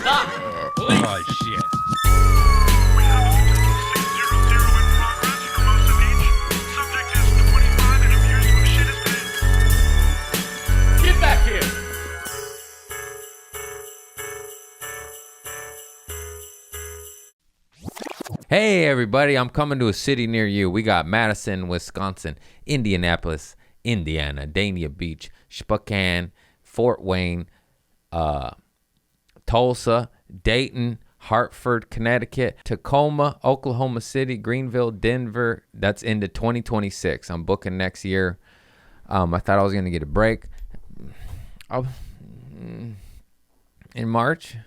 Stop! Please. Oh, shit. We have a total 600 in progress for most of each. Subject is 25 and appears to have shit his pants. Get back here! Hey, everybody. I'm coming to a city near you. We got Madison, Wisconsin, Indianapolis, Indiana, Dania Beach, Spokane, Fort Wayne, Tulsa, Dayton, Hartford, Connecticut, Tacoma, Oklahoma City, Greenville, Denver. That's into 2026. I'm booking next year. I thought I was going to get a break. In March.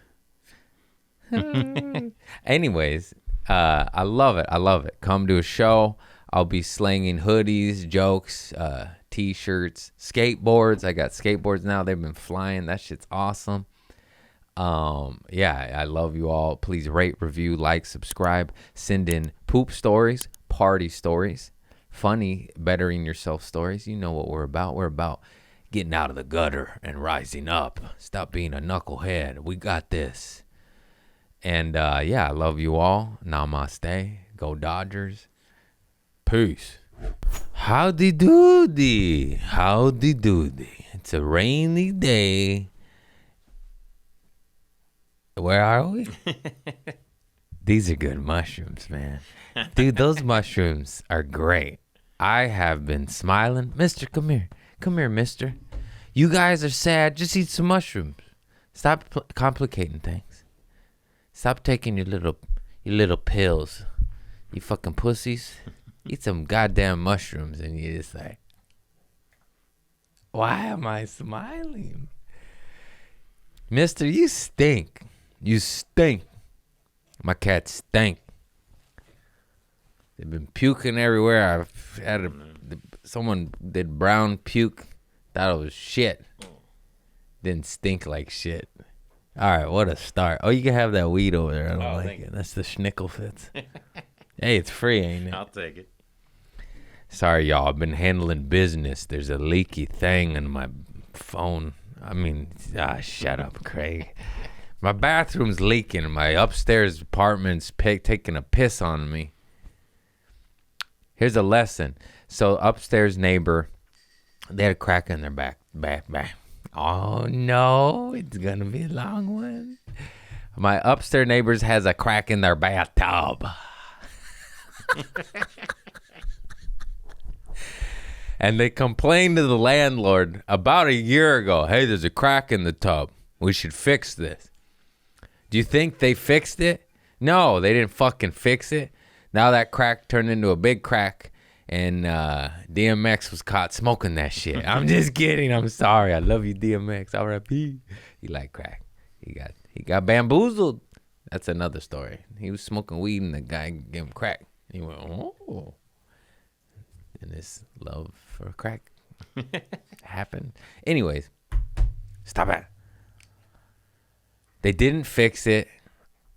Anyways, I love it. I love it. Come to a show. I'll be slinging hoodies, jokes, t-shirts, skateboards. I got skateboards now. They've been flying. That shit's awesome. Yeah, I love you all. Please rate, review, like, subscribe. Send in poop stories, party stories, funny, bettering yourself stories. You know what we're about. We're about getting out of the gutter and rising up. Stop being a knucklehead. We got this. And, yeah, I love you all. Namaste. Go Dodgers. Peace. Howdy doody. Howdy doody. It's a rainy day. Where are we? These are good mushrooms, man. Dude, those mushrooms are great. I have been smiling. Mister, come here. Come here, mister. You guys are sad. Just eat some mushrooms. Stop complicating things. Stop taking your little pills. You fucking pussies. Eat some goddamn mushrooms and you just like, why am I smiling? Mister, you stink. You stink. My cats stink. They've been puking everywhere. I've had someone did brown puke. Thought it was shit. Didn't stink like shit. All right, what a start. Oh, you can have that weed over there. I don't like it. That's the Schnickelfitz. Hey, it's free, ain't it? I'll take it. Sorry, y'all. I've been handling business. There's a leaky thing in my phone. I mean, shut up, Craig. My bathroom's leaking. My upstairs apartment's taking a piss on me. Here's a lesson. So upstairs neighbor, they had a crack in their back. Oh, no. It's going to be a long one. My upstairs neighbors has a crack in their bathtub. And they complained to the landlord about a year ago. Hey, there's a crack in the tub. We should fix this. Do you think they fixed it? No, they didn't fucking fix it. Now that crack turned into a big crack, and DMX was caught smoking that shit. I'm just kidding. I'm sorry. I love you, DMX. R.I.P. He like crack. He got bamboozled. That's another story. He was smoking weed, and the guy gave him crack. He went, oh. And this love for crack happened. Anyways, stop it. They didn't fix it,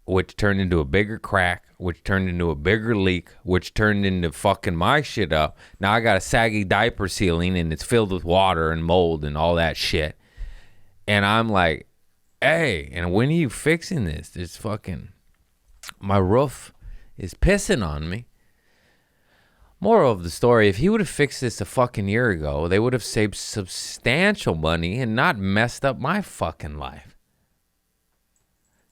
which turned into a bigger crack, which turned into a bigger leak, which turned into fucking my shit up. Now I got a saggy diaper ceiling, and it's filled with water and mold and all that shit. And I'm like, hey, and when are you fixing this? This fucking, my roof is pissing on me. Moral of the story, if he would have fixed this a fucking year ago, they would have saved substantial money and not messed up my fucking life.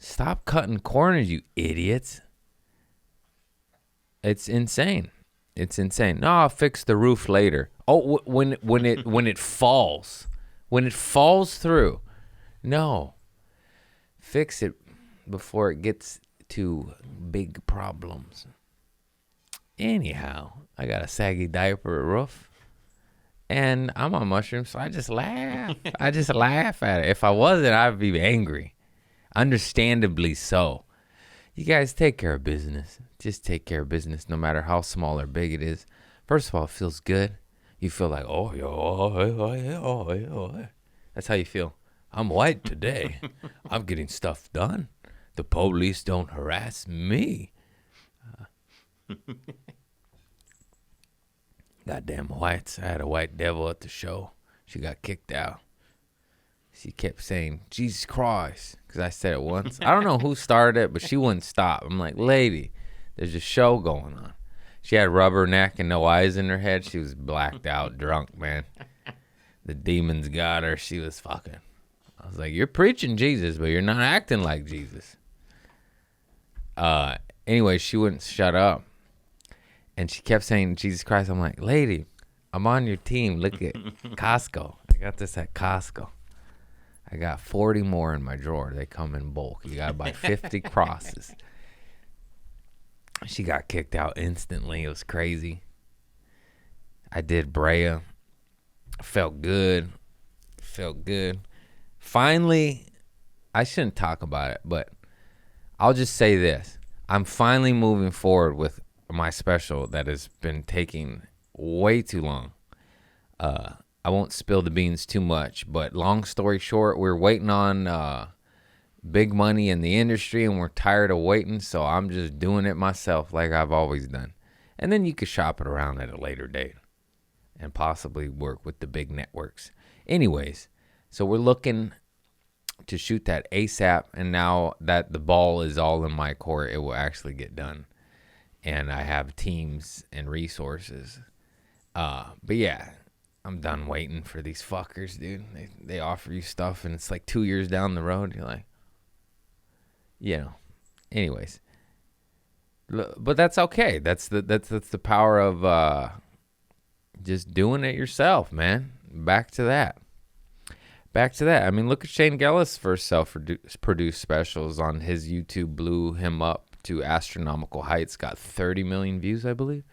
Stop cutting corners, you idiots. It's insane. It's insane. No, I'll fix the roof later. Oh, when it falls. When it falls through. No. Fix it before it gets to big problems. Anyhow, I got a saggy diaper roof. And I'm on mushrooms, so I just laugh. I just laugh at it. If I wasn't, I'd be angry. Understandably so. You guys take care of business. Just take care of business, no matter how small or big it is. First of all, it feels good. You feel like, that's how you feel. I'm white today. I'm getting stuff done. The police don't harass me. Goddamn whites. I had a white devil at the show. She got kicked out. She kept saying, Jesus Christ, because I said it once. I don't know who started it, but she wouldn't stop. I'm like, lady, there's a show going on. She had rubber neck and no eyes in her head. She was blacked out, drunk, man. The demons got her. She was fucking. I was like, you're preaching Jesus, but you're not acting like Jesus. Anyway, she wouldn't shut up. And she kept saying, Jesus Christ. I'm like, lady, I'm on your team. Look at Costco. I got this at Costco. I got 40 more in my drawer. They come in bulk. You got to buy 50 crosses. She got kicked out instantly. It was crazy. I did Brea. Felt good. Finally, I shouldn't talk about it, but I'll just say this. I'm finally moving forward with my special that has been taking way too long. I won't spill the beans too much, but long story short, we're waiting on big money in the industry, and we're tired of waiting, so I'm just doing it myself like I've always done. And then you could shop it around at a later date and possibly work with the big networks. Anyways, so we're looking to shoot that ASAP, and now that the ball is all in my court, it will actually get done. And I have teams and resources. But yeah, I'm done waiting for these fuckers, dude. They offer you stuff, and it's like 2 years down the road. You're like, you know. Anyways, but that's okay. That's the power of just doing it yourself, man. Back to that. I mean, look at Shane Gillis' first self-produced specials on his YouTube. Blew him up to astronomical heights. Got 30 million views, I believe.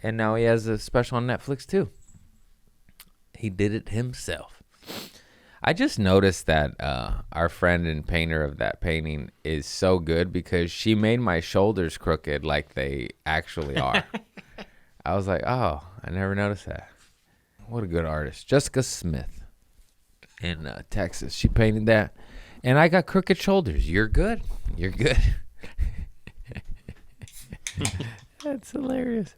And now he has a special on Netflix too. He did it himself. I just noticed that our friend and painter of that painting is so good because she made my shoulders crooked like they actually are. I was like, oh, I never noticed that. What a good artist. Jessica Smith in Texas. She painted that. And I got crooked shoulders. You're good. That's hilarious.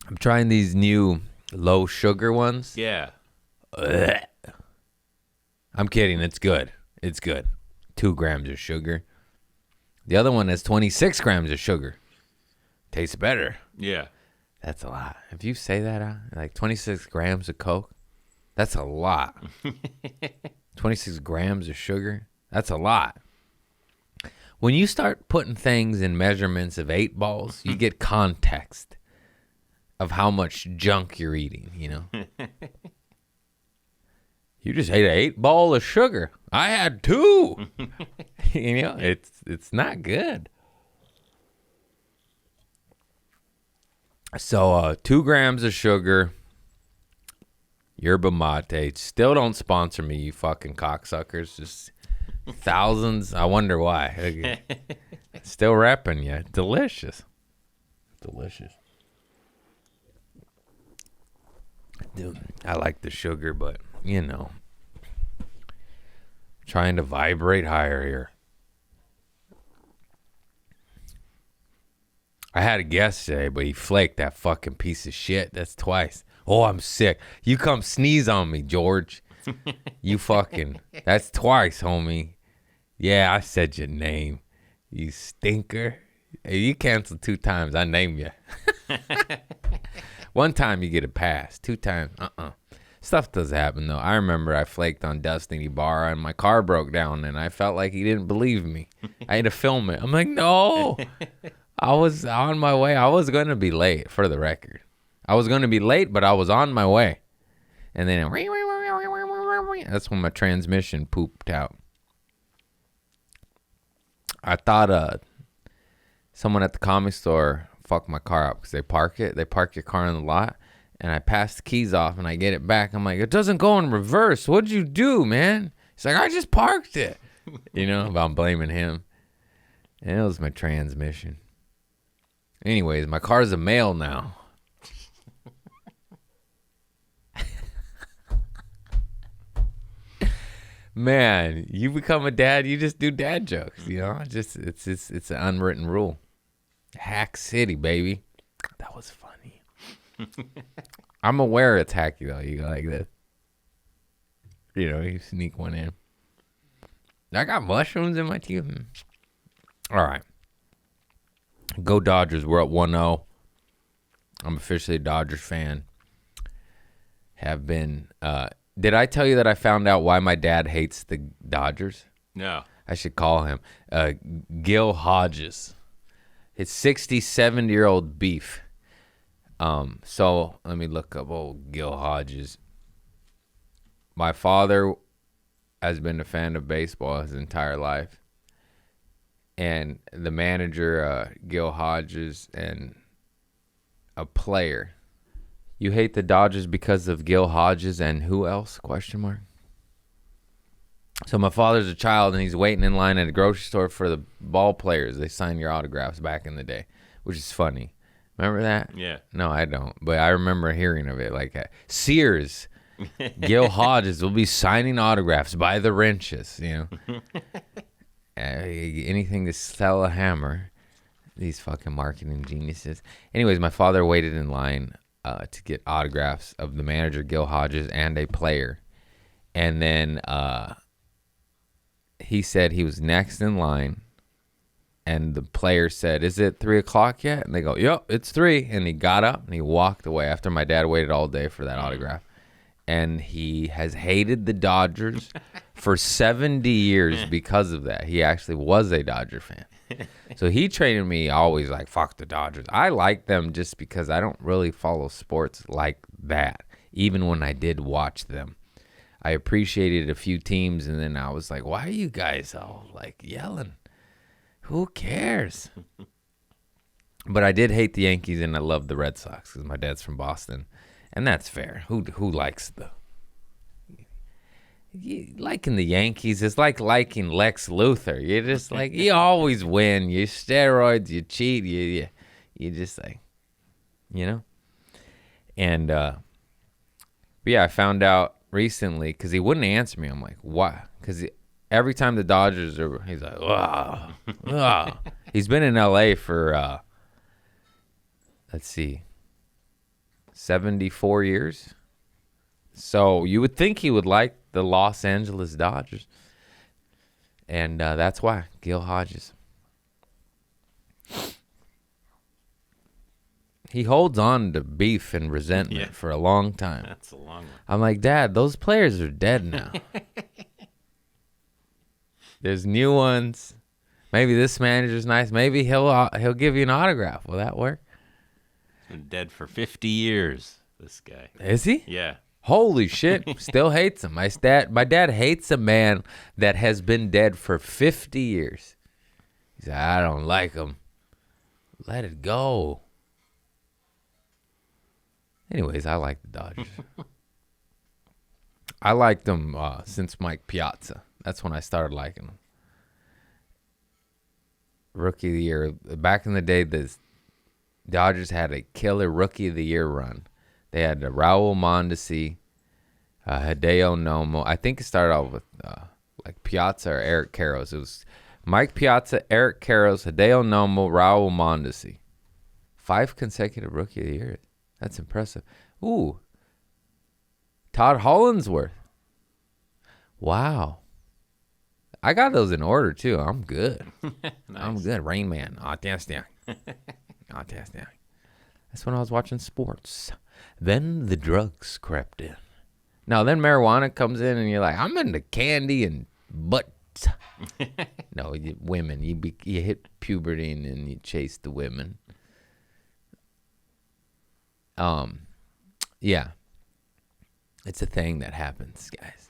I'm trying these new low sugar ones. Yeah. Ugh. I'm kidding. It's good. 2 grams of sugar. The other one has 26 grams of sugar. Tastes better. Yeah. That's a lot. If you say that, like 26 grams of Coke, that's a lot. 26 grams of sugar, that's a lot. When you start putting things in measurements of 8 balls, you get context of how much junk you're eating, you know? You just ate an 8 ball of sugar. I had 2. You know, it's not good. So 2 grams of sugar, yerba mate. Still don't sponsor me, you fucking cocksuckers. Just thousands. I wonder why. Still repping you. Delicious. Dude, I like the sugar, but, you know, trying to vibrate higher here. I had a guest today, but he flaked, that fucking piece of shit. That's twice. Oh, I'm sick. You come sneeze on me, George. You fucking, that's twice, homie. Yeah, I said your name. You stinker. Hey, you canceled 2 times. I named you. 1 time you get a pass. 2 times, Stuff does happen, though. I remember I flaked on Dustin Ibarra, and my car broke down, and I felt like he didn't believe me. I had to film it. I'm like, no. I was on my way. I was going to be late, for the record. I was going to be late, but I was on my way. And then that's when my transmission pooped out. I thought someone at the comic store fucked my car up because they park your car in the lot. And I pass the keys off and I get it back. I'm like, it doesn't go in reverse. What'd you do, man? He's like, I just parked it. You know, but I'm blaming him. And it was my transmission. Anyways, my car's a male now. Man, you become a dad, you just do dad jokes, you know? It's an unwritten rule. Hack City, baby. That was funny. I'm aware it's hacky though. You go like this. You know, you sneak one in. I got mushrooms in my teeth. All right. Go Dodgers. We're up 1-0. I'm officially a Dodgers fan. Have been. Did I tell you that I found out why my dad hates the Dodgers? No. I should call him. Gil Hodges. It's 70-year-old beef. So let me look up old Gil Hodges. My father has been a fan of baseball his entire life. And the manager, Gil Hodges, and a player. You hate the Dodgers because of Gil Hodges and who else? Question mark. So my father's a child and he's waiting in line at a grocery store for the ball players. They sign your autographs back in the day, which is funny. Remember that? Yeah. No, I don't. But I remember hearing of it. Like Sears, Gil Hodges will be signing autographs by the wrenches, you know. Anything to sell a hammer. These fucking marketing geniuses. Anyways, my father waited in line to get autographs of the manager, Gil Hodges, and a player. And then he said he was next in line. And the player said, "Is it 3 o'clock yet?" And they go, "Yep, it's 3." And he got up and he walked away after my dad waited all day for that autograph. And he has hated the Dodgers for 70 years because of that. He actually was a Dodger fan. So he trained me always like, fuck the Dodgers. I like them just because I don't really follow sports like that, even when I did watch them. I appreciated a few teams, and then I was like, why are you guys all like yelling? Who cares? But I did hate the Yankees, and I loved the Red Sox because my dad's from Boston. And that's fair. Who likes liking the Yankees is like liking Lex Luthor. You're just like, you always win. You steroids, you cheat, you just like, you know? And, but yeah, I found out recently because he wouldn't answer me. I'm like, why? Because every time the Dodgers are, he's like, ugh. He's been in LA for, let's see, 74 years. So you would think he would like the Los Angeles Dodgers. And that's why. Gil Hodges. He holds on to beef and resentment for a long time. That's a long one. I'm like, Dad, those players are dead now. There's new ones. Maybe this manager's nice. Maybe he'll give you an autograph. Will that work? He's been dead for 50 years, this guy. Is he? Yeah. Holy shit. Still hates him. My dad hates a man that has been dead for 50 years. He said, I don't like him. Let it go. Anyways, I like the Dodgers. I liked them since Mike Piazza. That's when I started liking them. Rookie of the year. Back in the day, the Dodgers had a killer Rookie of the Year run. They had Raul Mondesi, Hideo Nomo. I think it started off with like Piazza or Eric Karros. It was Mike Piazza, Eric Karros, Hideo Nomo, Raul Mondesi. 5 consecutive Rookie of the Year. That's impressive. Ooh. Todd Hollandsworth. Wow. I got those in order, too. I'm good. Nice. I'm good. Rain Man. Fantastic. Fantastic. That's when I was watching sports. Then the drugs crept in. Now, then marijuana comes in, and you're like, I'm into candy and butts. No, women. You hit puberty, and then you chase the women. Yeah. It's a thing that happens, guys.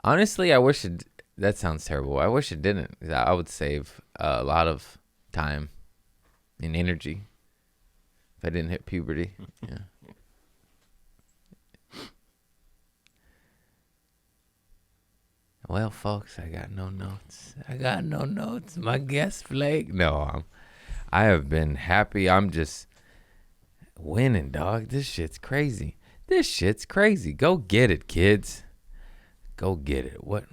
Honestly, I wish it... That sounds terrible. I wish it didn't. I would save a lot of time and energy if I didn't hit puberty. Yeah. Well, folks, I got no notes. My guest flake. No, I have been happy. I'm just winning, dog. This shit's crazy. Go get it, kids. Go get it. What?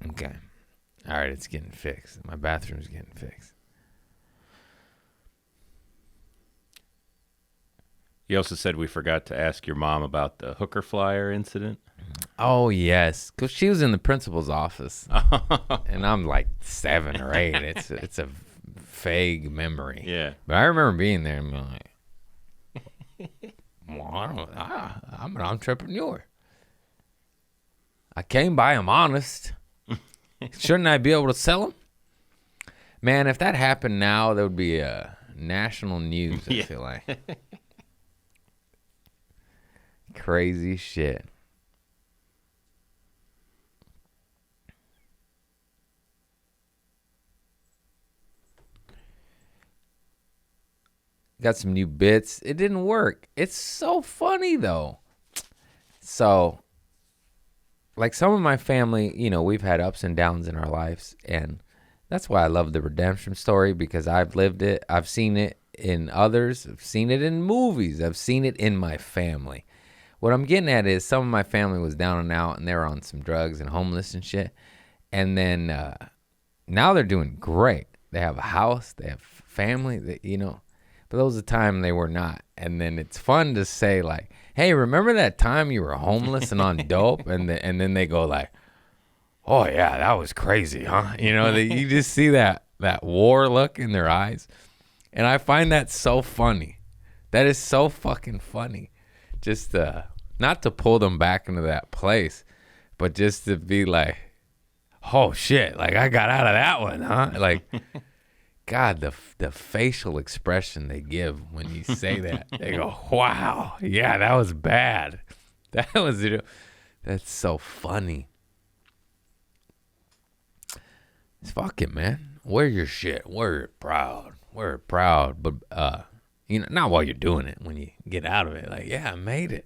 Okay. All right, it's getting fixed. My bathroom's getting fixed. You also said we forgot to ask your mom about the hooker flyer incident. Oh, yes. Because she was in the principal's office. And I'm like 7 or 8. It's a vague memory. Yeah. But I remember being there and being like, well, I'm an entrepreneur. I came by them honest. Shouldn't I be able to sell them? Man, if that happened now, that would be national news, I feel like. Crazy shit. Got some new bits. It didn't work. It's so funny, though. So, like some of my family, you know, we've had ups and downs in our lives. And that's why I love the redemption story, because I've lived it. I've seen it in others. I've seen it in movies. I've seen it in my family. What I'm getting at is some of my family was down and out, and they were on some drugs and homeless and shit. And then now they're doing great. They have a house. They have family. That, you know. But there was a time they were not. And then it's fun to say, like, hey, remember that time you were homeless and on dope? And then they go like, oh, yeah, that was crazy, huh? You know, you just see that war look in their eyes. And I find that so funny. That is so fucking funny. Just not to pull them back into that place, but just to be like, oh, shit, like I got out of that one, huh? Like, God, the facial expression they give when you say that. They go, wow, yeah, that was bad. That's so funny. It's fuck it, man. Wear your shit. Wear it proud. Wear it proud. But, you know, not while you're doing it, when you get out of it. Like, yeah, I made it.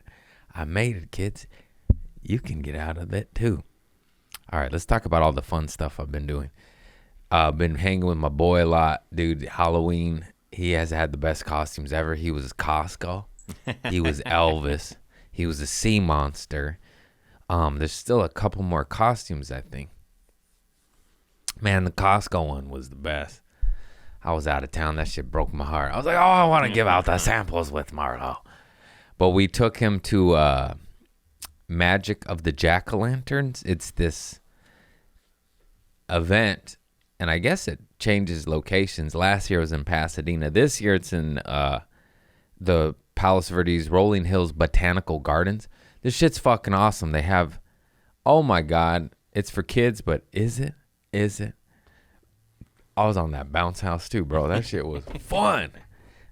I made it, kids. You can get out of it, too. All right, let's talk about all the fun stuff I've been doing. I've been hanging with my boy a lot. Dude, Halloween, he has had the best costumes ever. He was Costco. He was Elvis. He was a sea monster. There's still a couple more costumes, I think. Man, the Costco one was the best. I was out of town. That shit broke my heart. I was like, oh, I want to give out the samples with Marlo. But we took him to Magic of the Jack-O-Lanterns. It's this event, and I guess it changes locations. Last year it was in Pasadena. This year it's in the Palos Verdes Rolling Hills Botanical Gardens. This shit's fucking awesome. They have, oh my God, it's for kids, but is it? Is it? I was on that bounce house too, bro. That shit was fun.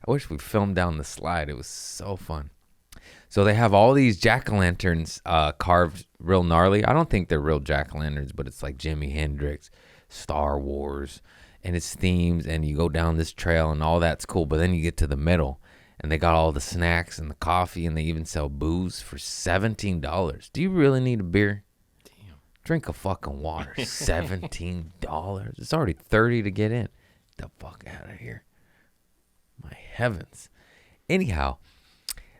I wish we filmed down the slide. It was so fun. So they have all these jack-o'-lanterns carved real gnarly. I don't think they're real jack-o'-lanterns, but it's like Jimi Hendrix, Star Wars, and it's themes, and you go down this trail, and all that's cool. But then you get to the middle, and they got all the snacks and the coffee, and they even sell booze for $17. Do you really need a beer? Damn. Drink a fucking water. $17. It's already $30 to get in. Get the fuck out of here. My heavens. Anyhow,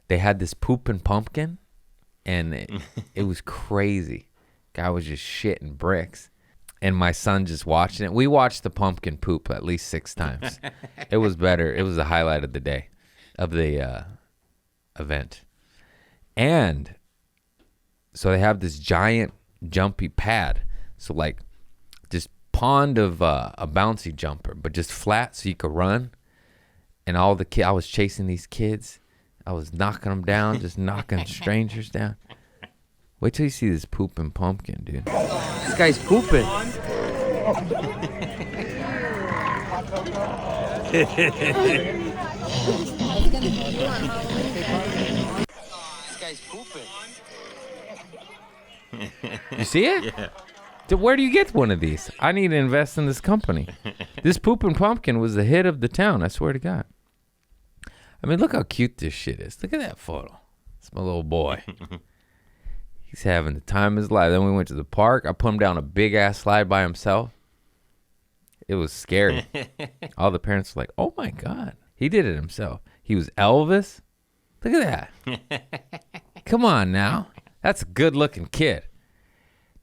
they had this poopin' pumpkin, and it was crazy. Guy was just shitting bricks. And my son just watching it. We watched the pumpkin poop at least 6 times. It was better. It was the highlight of the day, of the event. And so they have this giant jumpy pad. So like this pond of a bouncy jumper, but just flat so you could run. And all the kids, I was chasing these kids. I was knocking them down, just knocking strangers down. Wait till you see this pooping pumpkin, dude. This guy's pooping. This guy's pooping. You see it? Yeah. Where do you get one of these? I need to invest in this company. This pooping pumpkin was the hit of the town, I swear to God. I mean, look how cute this shit is. Look at that photo. It's my little boy. He's having the time of his life. Then we went to the park. I put him down a big-ass slide by himself. It was scary. All the parents were like, oh, my God. He did it himself. He was Elvis. Look at that. Come on now. That's a good-looking kid.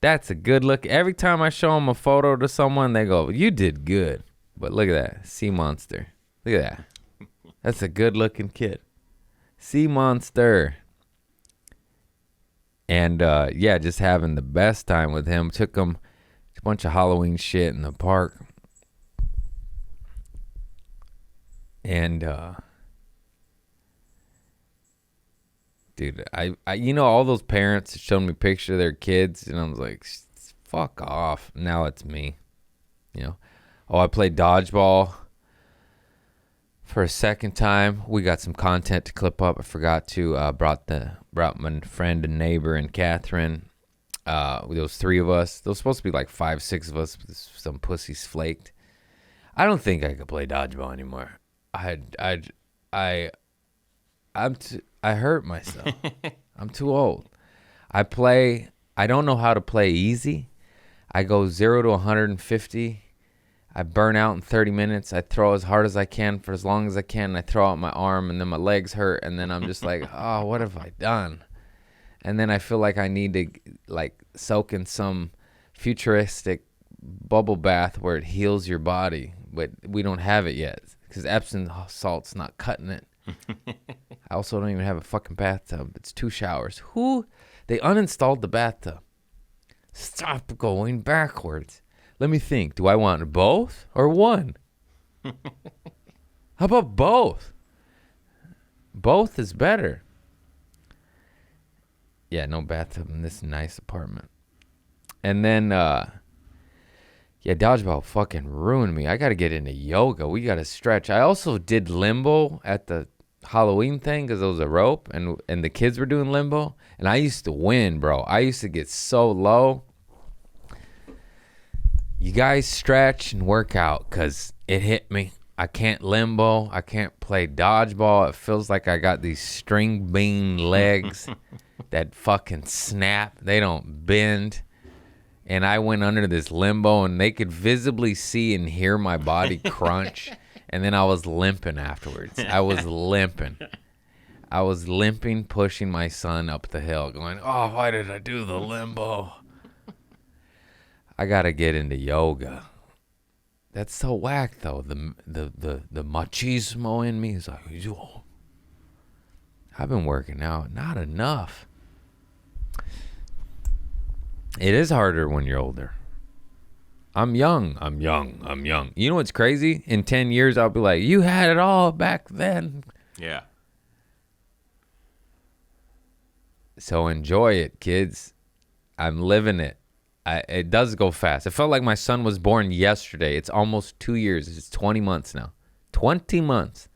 That's a good look. Every time I show him a photo to someone, they go, you did good. But look at that. Sea monster. Look at that. That's a good-looking kid. Sea monster. And yeah, just having the best time with him. Took him to a bunch of Halloween shit in the park. And dude, I you know, all those parents showed me pictures of their kids, and I was like, fuck off. Now it's me. You know. Oh, I played dodgeball for a second time. We got some content to clip up. I forgot to brought my friend and neighbor and Catherine. Those three of us. There was supposed to be like 5, 6 of us. But some pussies flaked. I don't think I could play dodgeball anymore. I hurt myself. I'm too old. I don't know how to play easy. I go 0 to 150. I burn out in 30 minutes. I throw as hard as I can for as long as I can. I throw out my arm, and then my legs hurt, and then I'm just like, oh, what have I done? And then I feel like I need to like soak in some futuristic bubble bath where it heals your body, but we don't have it yet because Epsom salt's not cutting it. I also don't even have a fucking bathtub. It's 2 showers. They uninstalled the bathtub. Stop going backwards. Let me think. Do I want both or one? How about both? Both is better. Yeah, no bathtub in this nice apartment. And then, yeah, dodgeball fucking ruined me. I got to get into yoga. We got to stretch. I also did limbo at the Halloween thing because there was a rope, and the kids were doing limbo. And I used to win, bro. I used to get so low. You guys stretch and work out because it hit me. I can't limbo. I can't play dodgeball. It feels like I got these string bean legs that fucking snap. They don't bend. And I went under this limbo, and they could visibly see and hear my body crunch. And then I was limping afterwards. I was limping, pushing my son up the hill, going, oh, why did I do the limbo? I gotta get into yoga. That's so whack, though. The machismo in me is like, yo, I've been working out, not enough. It is harder when you're older. I'm young. You know what's crazy? In 10 years, I'll be like, you had it all back then. Yeah. So enjoy it, kids. I'm living it. It does go fast. It felt like my son was born yesterday. It's almost 2 years. It's 20 months now. 20 months.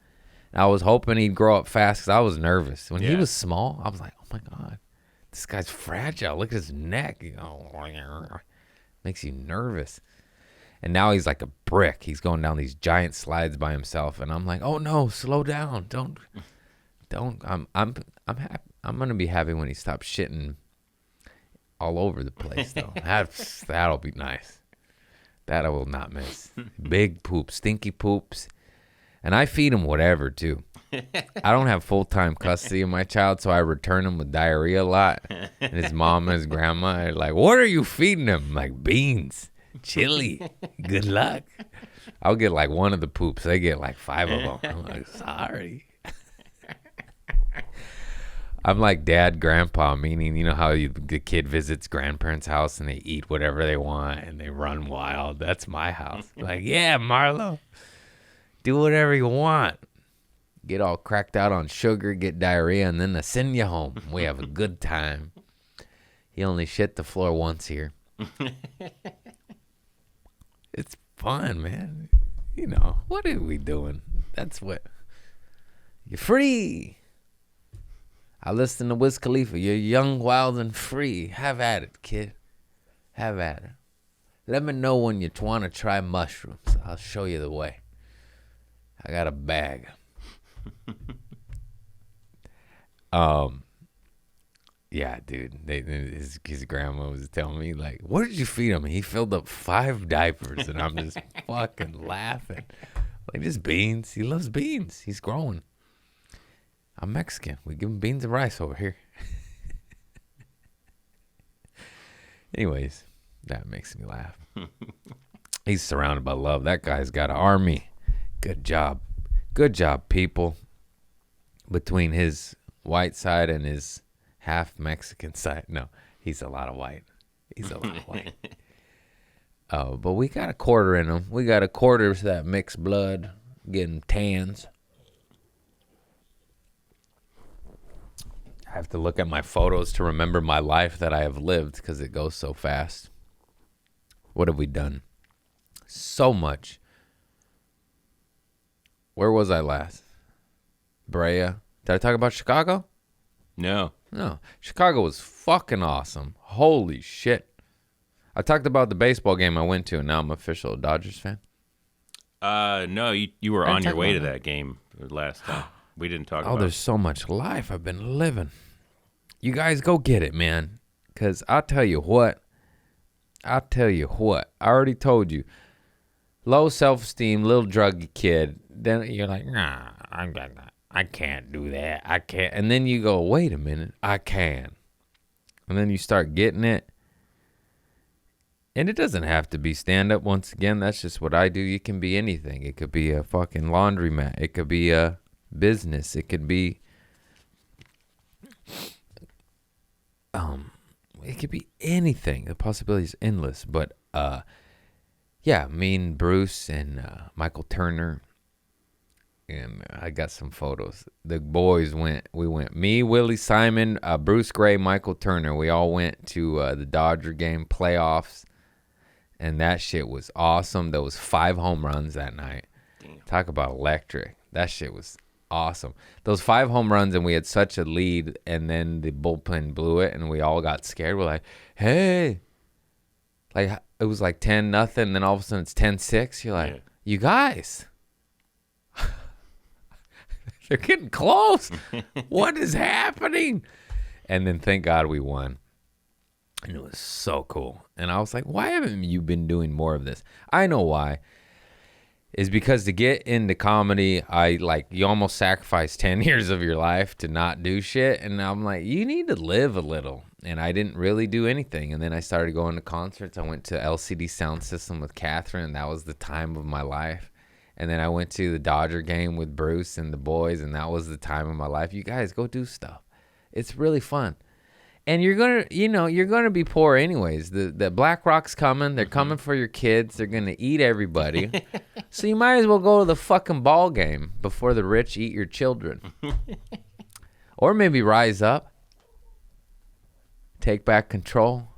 I was hoping he'd grow up fast because I was nervous. When he was small, I was like, oh, my God. This guy's fragile. Look at his neck. You know, makes you nervous. And now he's like a brick. He's going down these giant slides by himself. And I'm like, oh, no, slow down. Don't. I'm happy. I'm going to be happy when he stops shitting all over the place, though. That'll be nice. That I will not miss. Big poops, stinky poops. And I feed him whatever, too. I don't have full-time custody of my child, so I return him with diarrhea a lot. And his mom and his grandma are like, what are you feeding him? I'm like, beans, chili, good luck. I'll get like one of the poops. They get like 5 of them. I'm like, sorry. I'm like dad, grandpa, meaning, you know how the kid visits grandparents' house and they eat whatever they want and they run wild. That's my house. Like, yeah, Marlo, do whatever you want. Get all cracked out on sugar, get diarrhea, and then I send you home. We have a good time. He only shit the floor once here. It's fun, man. You know, what are we doing? That's what. You're free. I listen to Wiz Khalifa. You're young, wild, and free. Have at it, kid. Have at it. Let me know when you want to try mushrooms. I'll show you the way. I got a bag. Yeah, dude. His grandma was telling me, like, what did you feed him? He filled up 5 diapers, and I'm just fucking laughing. Like, just beans. He loves beans. He's growing. I'm Mexican. We give him beans and rice over here. Anyways, that makes me laugh. He's surrounded by love. That guy's got an army. Good job. Good job, people. between his white side and his half Mexican side. No, he's a lot of white. He's a lot of white. But we got a quarter in him. We got a quarter of that mixed blood, getting tans. I have to look at my photos to remember my life that I have lived because it goes so fast. What have we done? So much. Where was I last? Brea. Did I talk about Chicago? No. No. Chicago was fucking awesome. Holy shit. I talked about the baseball game I went to, and now I'm official Dodgers fan. No, you were I on didn't your talk way to about that game last time. We didn't talk Oh, about there's so much life I've been living. You guys go get it, man. Because I'll tell you what. I already told you. Low self-esteem, little druggy kid. Then you're like, nah, I can't do that. I can't. And then you go, wait a minute, I can. And then you start getting it. And it doesn't have to be stand-up. Once again, that's just what I do. You can be anything. It could be a fucking laundromat. It could be a business. It could be... it could be anything. The possibility is endless. But, yeah, me and Bruce and Michael Turner... And I got some photos. The boys we went. Me, Willie Simon, Bruce Gray, Michael Turner. We all went to the Dodger game playoffs. And that shit was awesome. There was 5 home runs that night. Damn. Talk about electric. That shit was awesome. Those 5 home runs, and we had such a lead. And then the bullpen blew it, and we all got scared. We're like, hey. Like, it was like 10-0. And then all of a sudden it's 10-6. You're like, you guys. They're getting close. What is happening? And then thank God we won. And it was so cool. And I was like, why haven't you been doing more of this? I know why. Is because to get into comedy, you almost sacrifice 10 years of your life to not do shit. And I'm like, you need to live a little. And I didn't really do anything. And then I started going to concerts. I went to LCD Sound System with Catherine. And that was the time of my life. And then I went to the Dodger game with Bruce and the boys, and that was the time of my life. You guys go do stuff. It's really fun. And you're gonna be poor anyways. The BlackRock's coming. They're coming for your kids. They're gonna eat everybody. So you might as well go to the fucking ball game before the rich eat your children. Or maybe rise up. Take back control.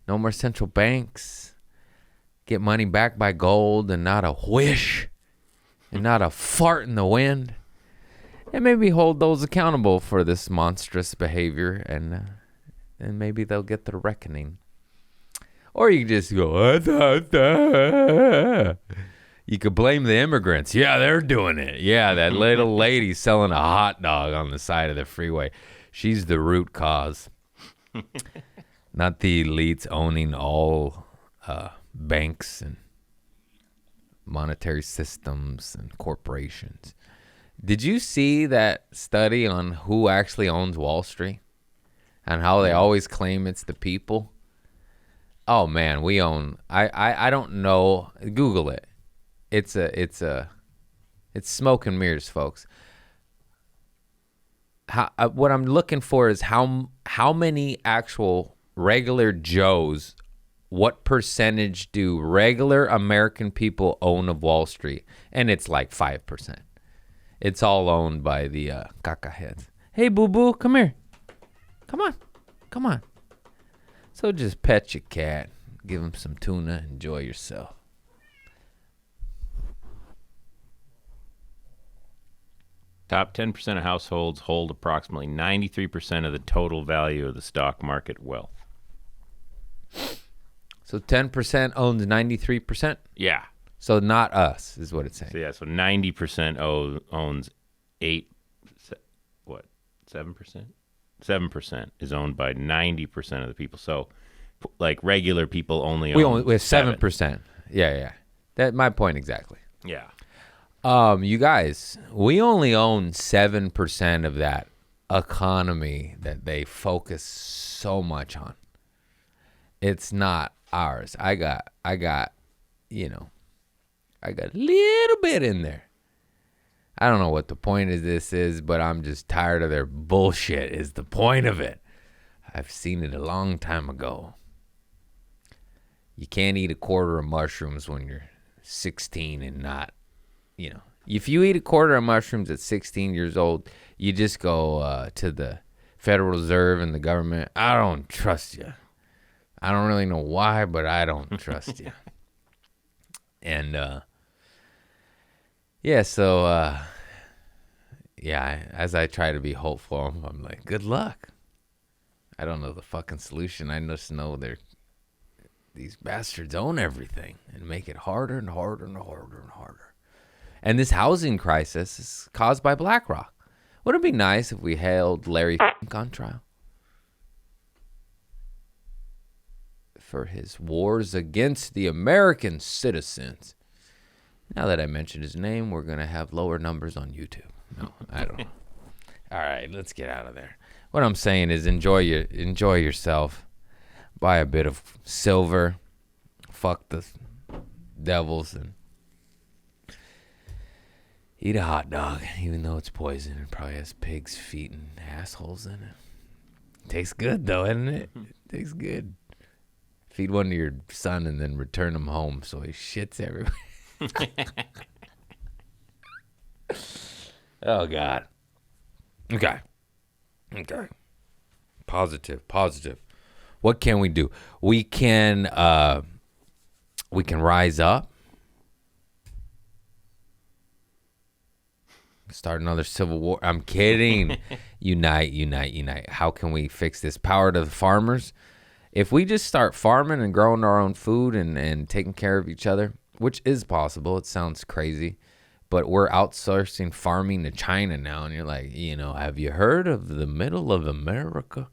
No more central banks. Get money back by gold and not a whish. And not a fart in the wind. And maybe hold those accountable for this monstrous behavior. And maybe they'll get their reckoning. Or you just go, You could blame the immigrants. Yeah, they're doing it. Yeah, that little lady selling a hot dog on the side of the freeway. She's the root cause. Not the elites owning all banks and monetary systems and corporations. Did you see that study on who actually owns Wall Street and how they always claim it's the people? Oh man, we own. I don't know. Google it. It's smoke and mirrors, folks. What I'm looking for is how many actual regular Joes. What percentage do regular American people own of Wall Street? And it's like 5%. It's all owned by the caca heads. Hey, boo-boo, come here. Come on. So just pet your cat. Give him some tuna. Enjoy yourself. Top 10% of households hold approximately 93% of the total value of the stock market wealth. So 10% owns 93%? Yeah. So not us, is what it's saying. So 90% owns 7%? 7% is owned by 90% of the people. So, like, regular people only own we have 7%. Yeah. That's my point exactly. Yeah. You guys, we only own 7% of that economy that they focus so much on. It's not ours. I got a little bit in there. I don't know what the point of this is, but I'm just tired of their bullshit is the point of it. I've seen it a long time ago. You can't eat a quarter of mushrooms when you're 16 and not, if you eat a quarter of mushrooms at 16 years old, you just go to the Federal Reserve and the government. I don't trust you. I don't really know why, but I don't trust you. And, as I try to be hopeful, I'm like, good luck. I don't know the fucking solution. I just know these bastards own everything and make it harder and harder and harder and harder. And this housing crisis is caused by BlackRock. Wouldn't it be nice if we held Larry on trial for his wars against the American citizens? Now that I mentioned his name, we're going to have lower numbers on YouTube. No, I don't know. All right, let's get out of there. What I'm saying is enjoy yourself. Buy a bit of silver. Fuck the devils and eat a hot dog, even though it's poison. It probably has pig's feet and assholes in it. Tastes good, though, doesn't it? It tastes good. Feed one to your son and then return him home so he shits everywhere. Oh, God. Okay. Positive. What can we do? We can rise up. Start another civil war. I'm kidding. Unite. How can we fix this? Power to the farmers. If we just start farming and growing our own food and taking care of each other, which is possible. It sounds crazy, but we're outsourcing farming to China now. And you're like, have you heard of the middle of America?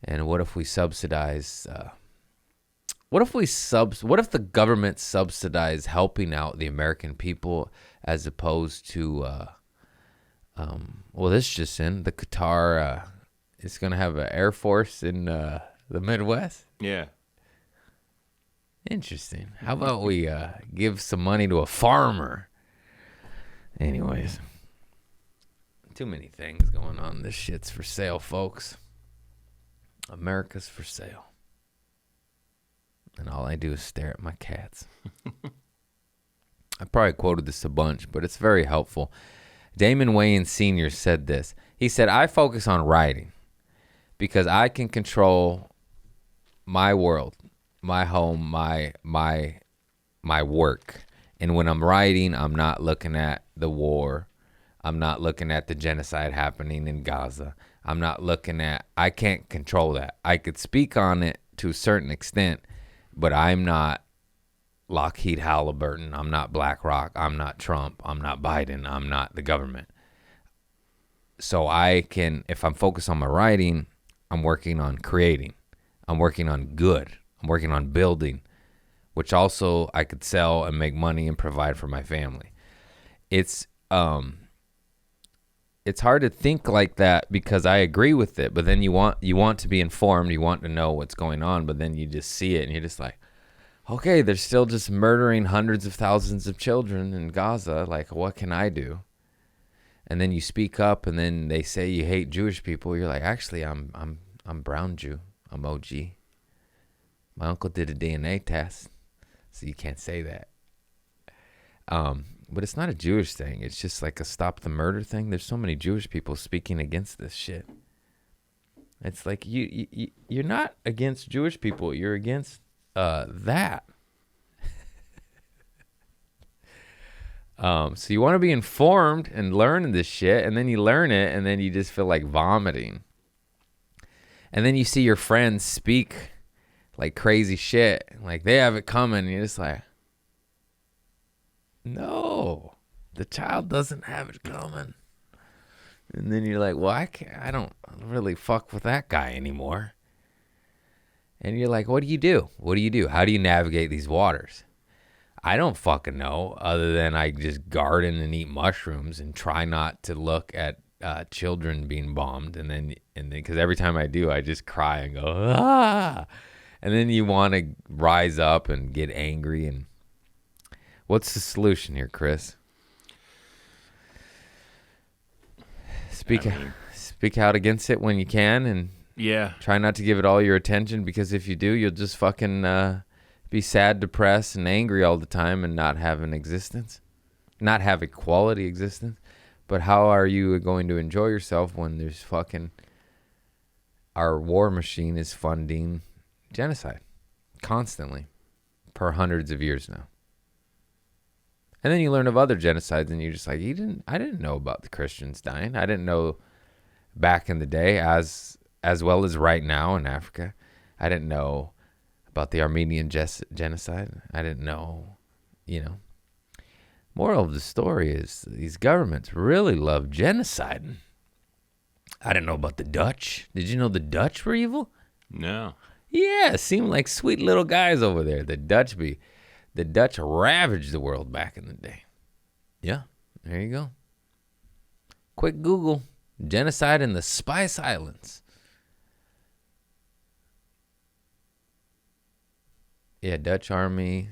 And what if we subsidize? What if the government subsidized helping out the American people as opposed to? This just in, the Qatar is going to have an air force in the Midwest. Yeah. Interesting. How about we give some money to a farmer? Anyways, too many things going on. This shit's for sale, folks. America's for sale. And all I do is stare at my cats. I probably quoted this a bunch, but it's very helpful. Damon Wayans Sr. said this. He said, I focus on writing because I can control my world, my home, my work. And when I'm writing, I'm not looking at the war. I'm not looking at the genocide happening in Gaza. I can't control that. I could speak on it to a certain extent, but I'm not Lockheed Halliburton. I'm not BlackRock. I'm not Trump. I'm not Biden. I'm not the government. So if I'm focused on my writing, I'm working on creating. I'm working on good. I'm working on building, which also I could sell and make money and provide for my family. It's hard to think like that because I agree with it, but then you want to be informed, you want to know what's going on, but then you just see it and you're just like, okay, they're still just murdering hundreds of thousands of children in Gaza. Like, what can I do? And then you speak up, and then they say you hate Jewish people. You're like, actually, I'm brown Jew. I'm OG. My uncle did a DNA test, so you can't say that. But it's not a Jewish thing. It's just like a stop the murder thing. There's so many Jewish people speaking against this shit. It's like you're not against Jewish people. You're against that. So you want to be informed and learn this shit, and then you learn it, and then you just feel like vomiting. And then you see your friends speak like crazy shit, like they have it coming, and you're just like, no, the child doesn't have it coming. And then you're like, well, I don't really fuck with that guy anymore. And you're like, what do you do? How do you navigate these waters? I don't fucking know, other than I just garden and eat mushrooms and try not to look at children being bombed. And then because every time I do, I just cry and go, ah. And then you want to rise up and get angry. And what's the solution here, Chris? Speak I mean, speak out against it when you can, and yeah. try not to give it all your attention, because if you do, you'll just fucking be sad, depressed, and angry all the time and not have an existence. Not have a quality existence. But how are you going to enjoy yourself when there's fucking... Our war machine is funding genocide constantly for hundreds of years now. And then you learn of other genocides and you're just like, I didn't know about the Christians dying. I didn't know back in the day as well as right now in Africa. I didn't know about the Armenian genocide. I didn't know, Moral of the story is these governments really love genociding. I didn't know about the Dutch. Did you know the Dutch were evil? No. Yeah, seemed like sweet little guys over there. The Dutch ravaged the world back in the day. Yeah, there you go. Quick Google. Genocide in the Spice Islands. Yeah, Dutch army.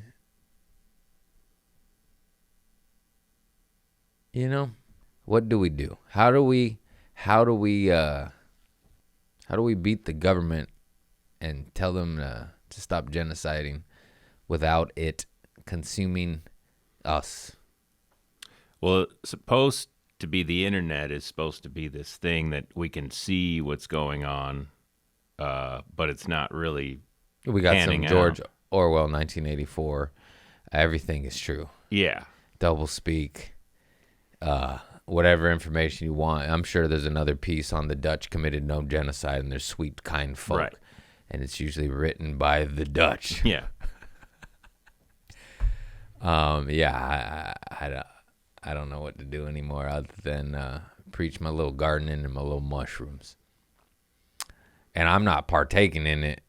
What do we do? How do we beat the government and tell them to stop genociding without it consuming us? Well, it's supposed to be the internet is supposed to be this thing that we can see what's going on, but it's not really. We got some panning George out. Orwell, 1984. Everything is true. Yeah. Double speak. Whatever information you want. I'm sure there's another piece on the Dutch committed no genocide and they're sweet, kind folk. Right. And it's usually written by the Dutch. Yeah. Yeah, I don't know what to do anymore other than preach my little gardening and my little mushrooms. And I'm not partaking in it,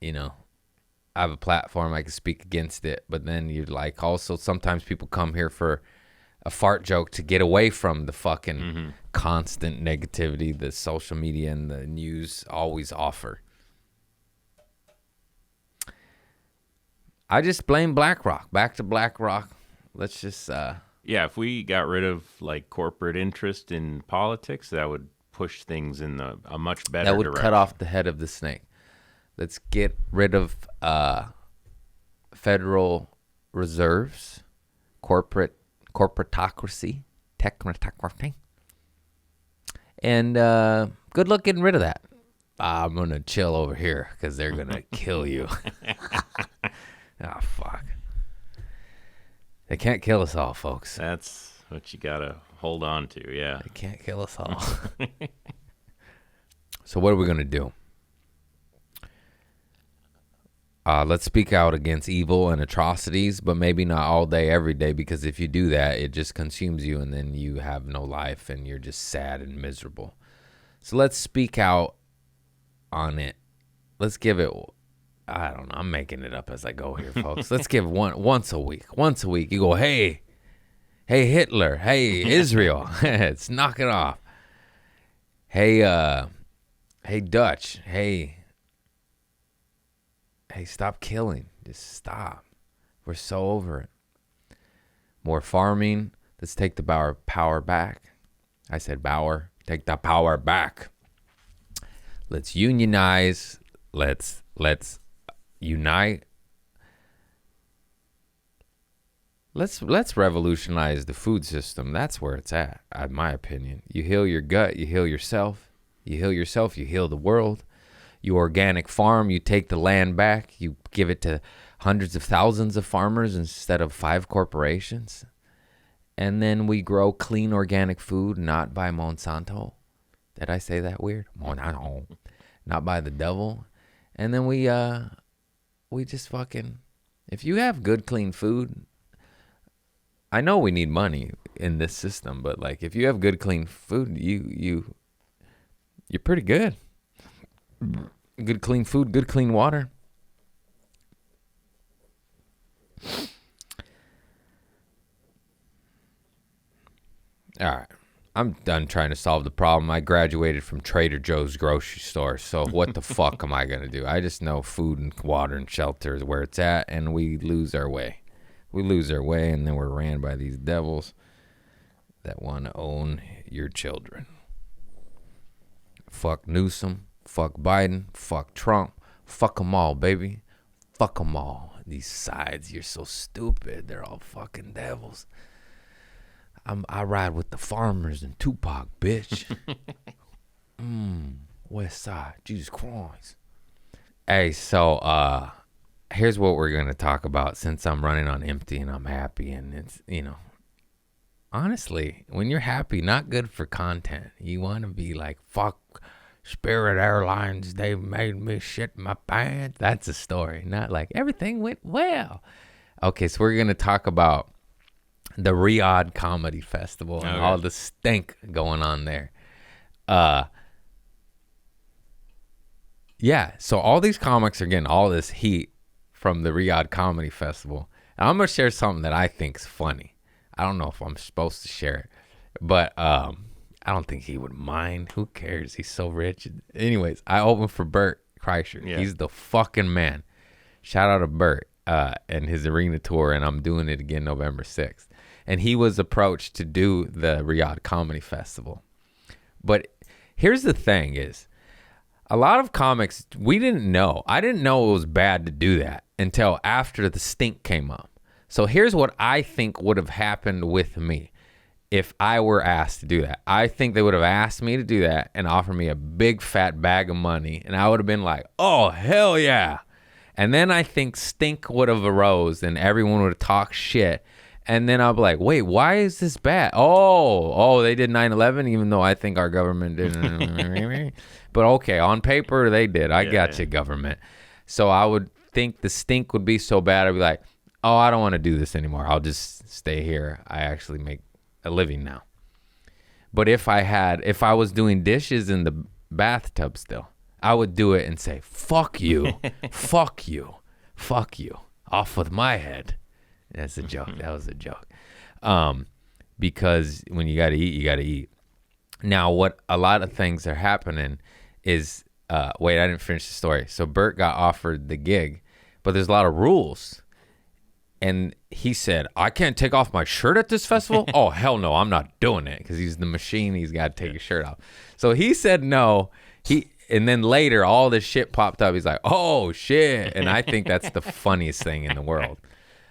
I have a platform, I can speak against it, but then you're like, also sometimes people come here for a fart joke to get away from the fucking constant negativity that social media and the news always offer. I just blame BlackRock. Back to BlackRock. Let's just... Yeah, if we got rid of like corporate interest in politics, that would push things in a much better that would direction. cut off the head of the snake. Let's get rid of federal reserves, corporatocracy, technocracy, and good luck getting rid of that. I'm gonna chill over here because they're gonna kill you. Oh fuck! They can't kill us all, folks. That's what you gotta hold on to. Yeah. They can't kill us all. So what are we gonna do? Let's speak out against evil and atrocities, but maybe not all day, every day, because if you do that, it just consumes you and then you have no life and you're just sad and miserable. So let's speak out on it. Let's give it, I don't know, I'm making it up as I go here, folks. Let's give once a week. You go, hey Hitler, hey Israel, let's knock it off. Hey Dutch, hey, stop killing. Just stop. We're so over it. More farming. Let's take the power back. I said Bauer. Take the power back. Let's unionize. Let's unite. Let's revolutionize the food system. That's where it's at, in my opinion. You heal your gut. You heal yourself. You heal the world. You organic farm, you take the land back, you give it to hundreds of thousands of farmers instead of 5 corporations. And then we grow clean organic food, not by Monsanto. Did I say that weird? Monsanto. Not by the devil. And then we just fucking, if you have good, clean food, I know we need money in this system, but like if you have good, clean food, you're pretty good. Good clean food, good clean water. All right. I'm done trying to solve the problem. I graduated from Trader Joe's grocery store, so what the fuck am I going to do? I just know food and water and shelter is where it's at, and we lose our way. And then we're ran by these devils that want to own your children. Fuck Newsom. Fuck Biden. Fuck Trump. Fuck them all, baby. Fuck them all. These sides, you're so stupid. They're all fucking devils. I ride with the farmers and Tupac, bitch. West Side. Jesus Christ. Hey, so here's what we're going to talk about since I'm running on empty and I'm happy. And it's, honestly, when you're happy, not good for content. You want to be like, fuck Spirit Airlines, they made me shit my pants. That's a story, not like everything went well. Okay, so we're going to talk about the Riyadh Comedy Festival and all the stink going on there. Yeah, so all these comics are getting all this heat from the Riyadh Comedy Festival. And I'm going to share something that I think is funny. I don't know if I'm supposed to share it, but I don't think he would mind. Who cares? He's so rich. Anyways, I opened for Bert Kreischer. Yeah. He's the fucking man. Shout out to Bert and his arena tour, and I'm doing it again November 6th. And he was approached to do the Riyadh Comedy Festival. But here's the thing is, a lot of comics, we didn't know. I didn't know it was bad to do that until after the stink came up. So here's what I think would have happened with me if I were asked to do that. I think they would have asked me to do that and offered me a big fat bag of money. And I would have been like, oh, hell yeah. And then I think stink would have arose and everyone would have talked shit. And then I'll be like, wait, why is this bad? Oh, they did 9/11, even though I think our government didn't. But okay, on paper, they did. I got you, government. So I would think the stink would be so bad, I'd be like, oh, I don't want to do this anymore. I'll just stay here. I actually make a living now. But if I was doing dishes in the bathtub still, I would do it and say, fuck you, fuck you, fuck you, off with my head. That's a joke. That was a joke. Because when you got to eat, you got to eat. Now, what a lot of things are happening is, wait, I didn't finish the story. So Bert got offered the gig, but there's a lot of rules. And he said, I can't take off my shirt at this festival? Oh, hell no, I'm not doing it. Because he's the machine. He's got to take his shirt off. So he said no. And then later, all this shit popped up. He's like, oh, shit. And I think that's the funniest thing in the world.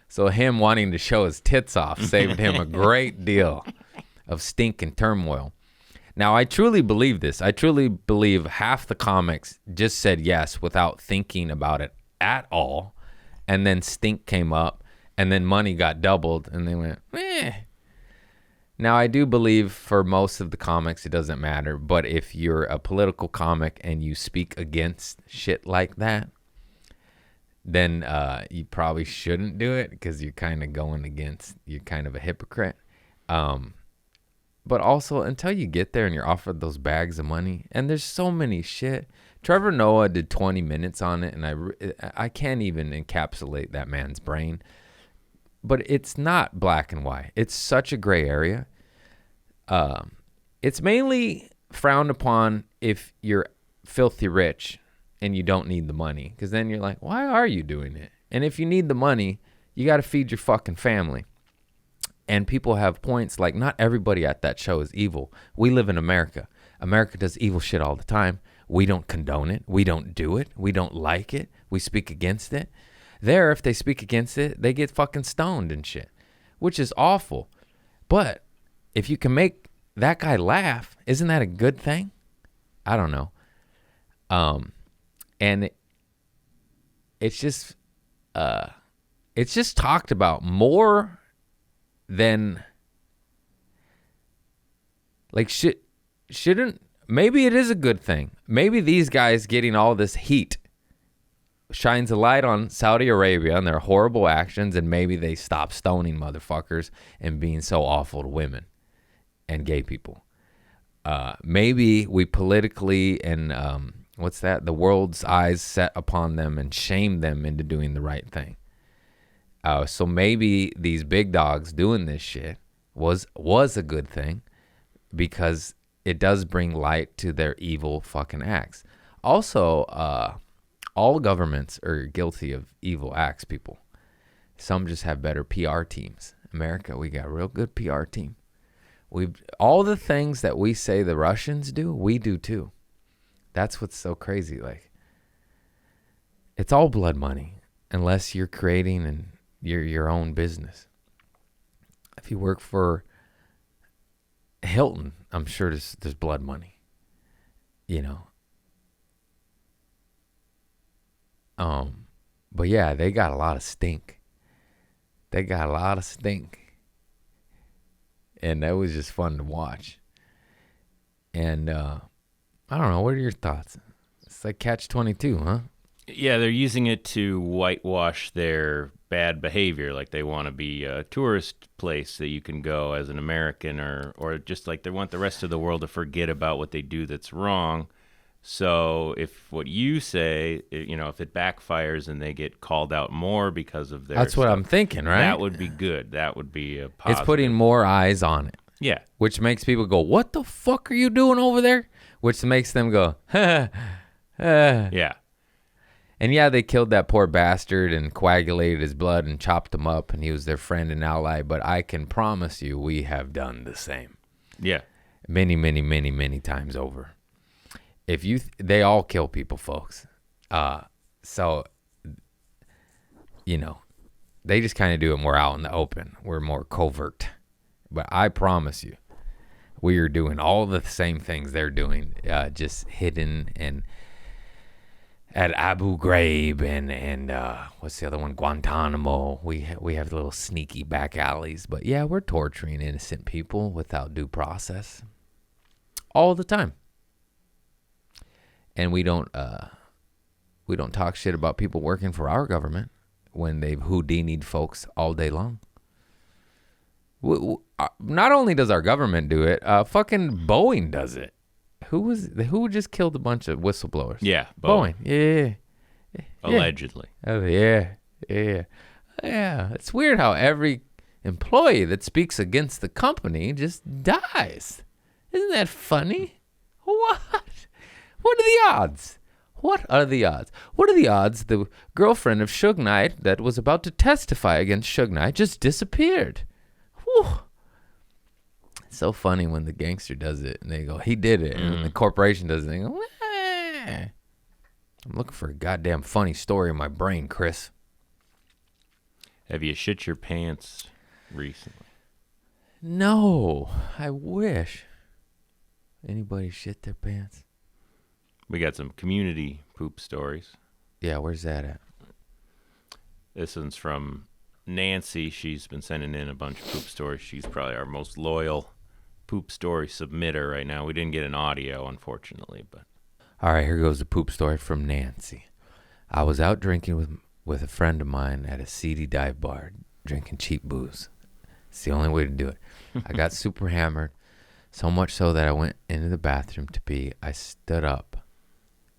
So him wanting to show his tits off saved him a great deal of stink and turmoil. Now, I truly believe this. I truly believe half the comics just said yes without thinking about it at all. And then stink came up. And then money got doubled. And they went, eh. Now, I do believe for most of the comics, it doesn't matter. But if you're a political comic and you speak against shit like that, then you probably shouldn't do it because you're kind of going against, you're kind of a hypocrite. But also, until you get there and you're offered those bags of money, and there's so many shit. Trevor Noah did 20 minutes on it, and I can't even encapsulate that man's brain. But it's not black and white. It's such a gray area. It's mainly frowned upon if you're filthy rich and you don't need the money. Because then you're like, why are you doing it? And if you need the money, you got to feed your fucking family. And people have points like, not everybody at that show is evil. We live in America. America does evil shit all the time. We don't condone it. We don't do it. We don't like it. We speak against it. There, if they speak against it, they get fucking stoned and shit, which is awful. But if you can make that guy laugh, isn't that a good thing? I don't know. And it's just talked about more than like shouldn't. Maybe it is a good thing. Maybe these guys getting all this heat shines a light on Saudi Arabia and their horrible actions, and maybe they stop stoning motherfuckers and being so awful to women and gay people. Maybe we politically and the world's eyes set upon them and shame them into doing the right thing. So maybe these big dogs doing this shit was a good thing because it does bring light to their evil fucking acts. Also, all governments are guilty of evil acts, people. Some just have better PR teams. America, we got a real good PR team. All the things that we say the Russians do, we do too. That's what's so crazy. Like, it's all blood money unless you're creating and your own business. If you work for Hilton, I'm sure there's blood money. You know. But yeah, they got a lot of stink. And that was just fun to watch. And I don't know, what are your thoughts? It's like Catch-22, huh? Yeah, they're using it to whitewash their bad behavior. Like they want to be a tourist place that you can go as an American, or just like they want the rest of the world to forget about what they do that's wrong. So if what you say, if it backfires and they get called out more because of their That's what stuff, I'm thinking, right? that would be good. That would be a positive. It's putting more eyes on it. Yeah. Which makes people go, what the fuck are you doing over there? Which makes them go, Yeah. And yeah, they killed that poor bastard and coagulated his blood and chopped him up, and he was their friend and ally. But I can promise you we have done the same. Yeah. Many, many, many, many times over. They all kill people, folks. So, they just kind of do it more out in the open. We're more covert. But I promise you, we are doing all the same things they're doing, just hidden and at Abu Ghraib and what's the other one? Guantanamo. We have little sneaky back alleys. But yeah, we're torturing innocent people without due process all the time. And we don't talk shit about people working for our government when they've Houdini'd folks all day long. Not only does our government do it, fucking Boeing does it. Who just killed a bunch of whistleblowers? Yeah. Boeing. Yeah. Allegedly. Oh, yeah. It's weird how every employee that speaks against the company just dies. Isn't that funny? What? What are the odds? What are the odds the girlfriend of Suge Knight that was about to testify against Suge Knight just disappeared? Whew. It's so funny when the gangster does it and they go, he did it. And then the corporation does it and they go, eh. I'm looking for a goddamn funny story in my brain, Chris. Have you shit your pants recently? No, I wish. Anybody shit their pants? We got some community poop stories. Yeah, where's that at? This one's from Nancy. She's been sending in a bunch of poop stories. She's probably our most loyal poop story submitter right now. We didn't get an audio, unfortunately, but All right, here goes a poop story from Nancy. I was out drinking with a friend of mine at a seedy dive bar, drinking cheap booze. It's the only way to do it. I got super hammered, so much so that I went into the bathroom to pee. I stood up,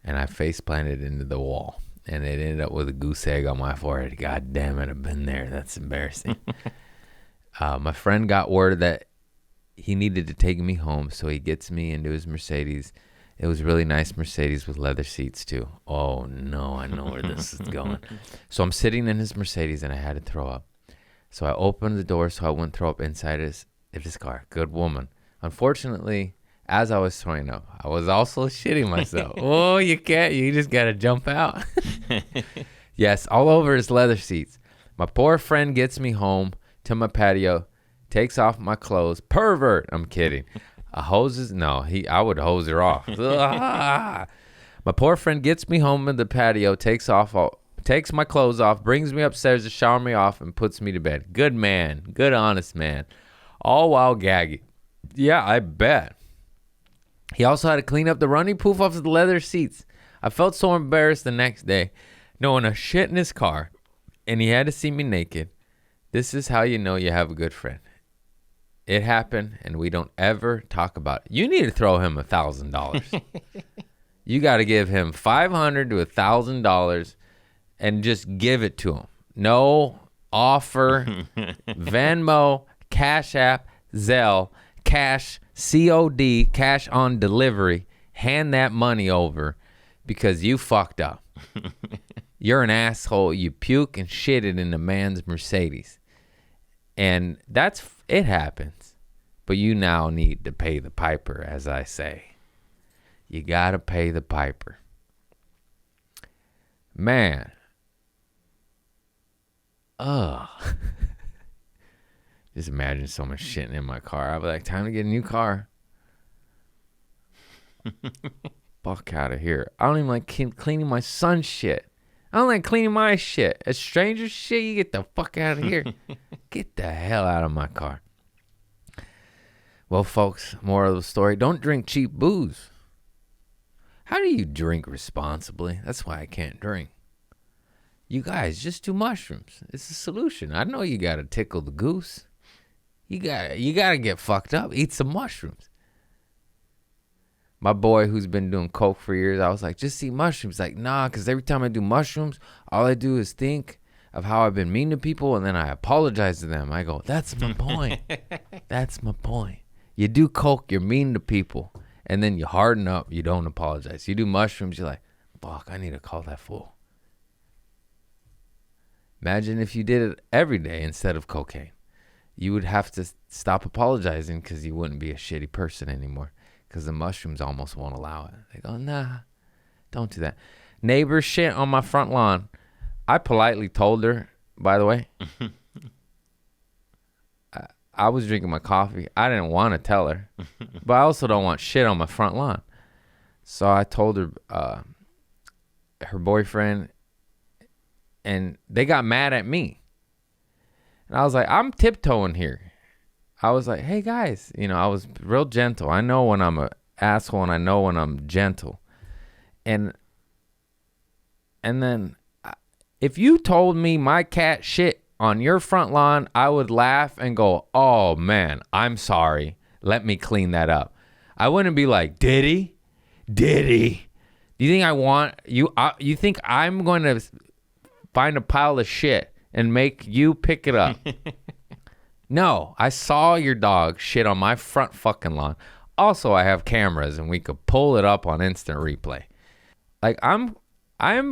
and I face planted into the wall, and it ended up with a goose egg on my forehead. God damn it, I've been there. That's embarrassing. My friend got word that he needed to take me home, so he gets me into his Mercedes. It was a really nice Mercedes with leather seats, too. Oh, no, I know where this is going. So I'm sitting in his Mercedes, and I had to throw up. So I opened the door so I wouldn't throw up inside his car. Good woman. Unfortunately, as I was throwing up, I was also shitting myself. Oh, you can't. You just got to jump out. Yes, all over his leather seats. My poor friend gets me home to my patio, takes off my clothes. Pervert. I'm kidding. I would hose her off. My poor friend gets me home in the patio, takes my clothes off, brings me upstairs to shower me off, and puts me to bed. Good man. Good, honest man. All while gagging. Yeah, I bet. He also had to clean up the runny poof off the leather seats. I felt so embarrassed the next day, knowing a shit in his car, and he had to see me naked. This is how you know you have a good friend. It happened, and we don't ever talk about it. You need to throw him $1,000. You got to give him $500 to $1,000 and just give it to him. No offer, Venmo, Cash App, Zelle, cash, COD, cash on delivery. Hand that money over because you fucked up. You're an asshole. You puke and shit it in a man's Mercedes. And it happens. But you now need to pay the piper, as I say. You got to pay the piper. Man. Ugh. Just imagine someone shitting in my car. I'd be like, time to get a new car. Fuck out of here. I don't even like cleaning my son's shit. I don't like cleaning my shit. A stranger's shit, you get the fuck out of here. Get the hell out of my car. Well, folks, moral of the story, don't drink cheap booze. How do you drink responsibly? That's why I can't drink. You guys, just do mushrooms. It's a solution. I know you got to tickle the goose. You got to get fucked up. Eat some mushrooms. My boy who's been doing coke for years, I was like, just eat mushrooms. Like, nah, because every time I do mushrooms, all I do is think of how I've been mean to people, and then I apologize to them. I go, that's my point. That's my point. You do coke, you're mean to people, and then you harden up, you don't apologize. You do mushrooms, you're like, fuck, I need to call that fool. Imagine if you did it every day instead of cocaine. You would have to stop apologizing because you wouldn't be a shitty person anymore, because the mushrooms almost won't allow it. They go, nah, don't do that. Neighbor shit on my front lawn. I politely told her, by the way, I was drinking my coffee. I didn't want to tell her, but I also don't want shit on my front lawn. So I told her, her boyfriend, and they got mad at me. And I was like, I'm tiptoeing here. I was like, hey guys, I was real gentle. I know when I'm an asshole and I know when I'm gentle. And then if you told me my cat shit on your front lawn, I would laugh and go, oh man, I'm sorry. Let me clean that up. I wouldn't be like, did he? Did he? Do you think I want you? You think I'm going to find a pile of shit and make you pick it up? No, I saw your dog shit on my front fucking lawn. Also, I have cameras and we could pull it up on instant replay. Like I'm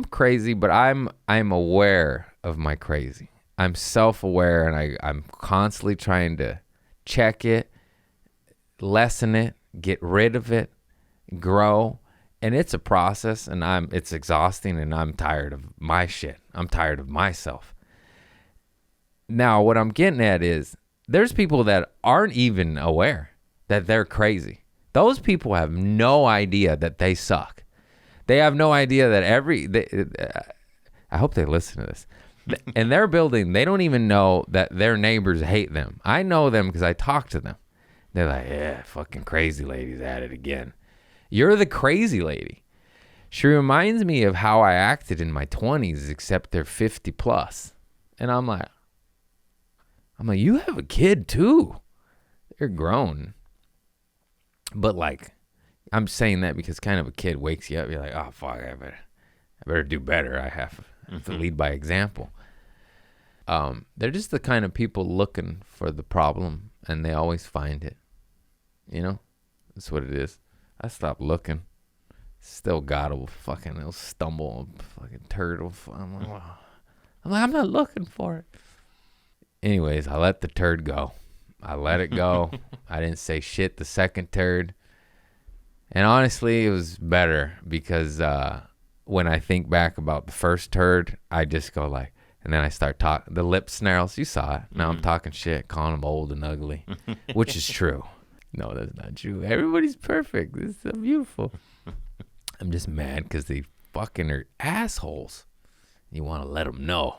crazy, but I'm aware of my crazy. I'm self-aware, and I'm constantly trying to check it, lessen it, get rid of it, grow. And it's a process, and it's exhausting, and I'm tired of my shit. I'm tired of myself. Now, what I'm getting at is there's people that aren't even aware that they're crazy. Those people have no idea that they suck. They have no idea that I hope they listen to this. In their building, they don't even know that their neighbors hate them. I know them because I talk to them. They're like, yeah, fucking crazy lady's at it again. You're the crazy lady. She reminds me of how I acted in my 20s, except they're 50 plus. And I'm like, you have a kid too. They're grown. But like, I'm saying that because kind of a kid wakes you up. You're like, oh fuck, I better do better. I have to lead by example. They're just the kind of people looking for the problem, and they always find it. That's what it is. I stopped looking. Still God will fucking, he'll stumble, fucking turd. I'm like, wow. I'm not looking for it. Anyways, I let the turd go. I let it go. I didn't say shit the second turd. And honestly, it was better because when I think back about the first turd, I just go like, and then I start talking. The lip snarls, you saw it. Now I'm talking shit, calling them old and ugly, which is true. No, that's not true. Everybody's perfect. It's so beautiful. I'm just mad because they fucking are assholes. You want to let them know.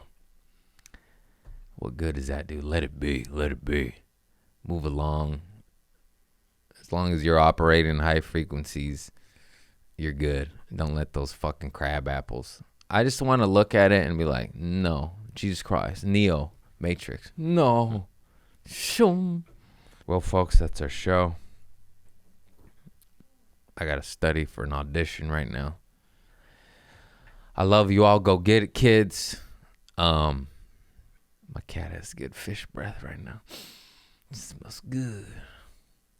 What good does that do? Let it be. Let it be. Move along. As long as you're operating high frequencies, you're good. Don't let those fucking crab apples. I just want to look at it and be like, no. Jesus Christ. Neo. Matrix. No. Shum. Well, folks, that's our show. I got to study for an audition right now. I love you all. Go get it, kids. My cat has good fish breath right now. It smells good.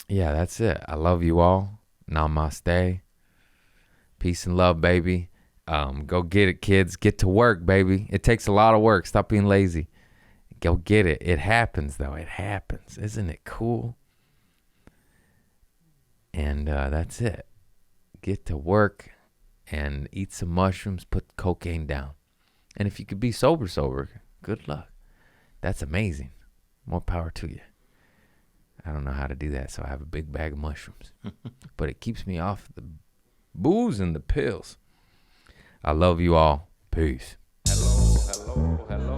Yeah, that's it. I love you all. Namaste. Peace and love, baby. Go get it, kids. Get to work, baby. It takes a lot of work. Stop being lazy. Go get it. It happens, though. It happens. Isn't it cool? And that's it. get to work and eat some mushrooms, put cocaine down. And if you could be sober, good luck. That's amazing. More power to you. I don't know how to do that, so I have a big bag of mushrooms. But it keeps me off the booze and the pills. I love you all. Peace. Hello, hello, hello.